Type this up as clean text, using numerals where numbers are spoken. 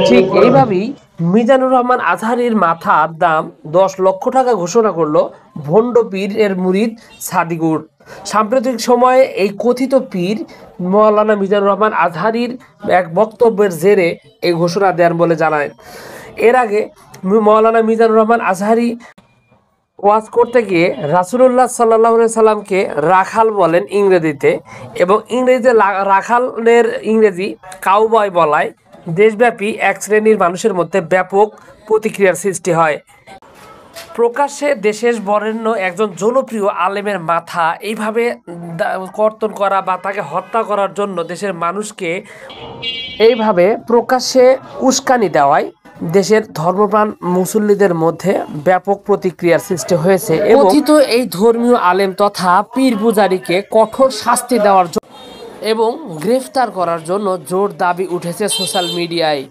ঠিক এইভাবেই মিজানুর রহমান আজহারীর মাথার দাম 10 লক্ষ টাকা ঘোষণা করলো ভণ্ড পীর এর মুরিদ সাদিকুর। সাম্প্রতিক সময়ে এই কথিত পীর মাওলানা মিজানুর রহমান আজহারীর এক বক্তব্যের জেরে এই ঘোষণা দেন বলে জানায়। এর আগে মাওলানা মিজানুর রহমান আজহারী ওয়াজ করতে গিয়ে রাসূলুল্লাহ সাল্লাল্লাহু আলাইহি সাল্লামকে রাখাল বলেন ইংরেজিতে, এবং ইংরেজিতে রাখালের ইংরেজি কাউবয় বলায় দেশব্যাপী এক শ্রেণীর মানুষের মধ্যে ব্যাপক প্রতিক্রিয়ার সৃষ্টি হয়। প্রকাশ্যে দেশের বরেণ্য একজন জনপ্রিয় আলেমের মাথা এইভাবে কর্তন করা বা তাকে হত্যা করার জন্য দেশের মানুষকে এইভাবে প্রকাশ্যে উস্কানি দেওয়ায় দেশের ধর্মপ্রাণ মুসল্লিদের মধ্যে ব্যাপক প্রতিক্রিয়ার সৃষ্টি হয়েছে। কথিত এই ধর্মীয় আলেম তথা পীর পূজারীকে কঠোর শাস্তি দেওয়ার জন্য এবং গ্রেফতার করার জন্য জোর দাবি উঠেছে সোশ্যাল মিডিয়ায়।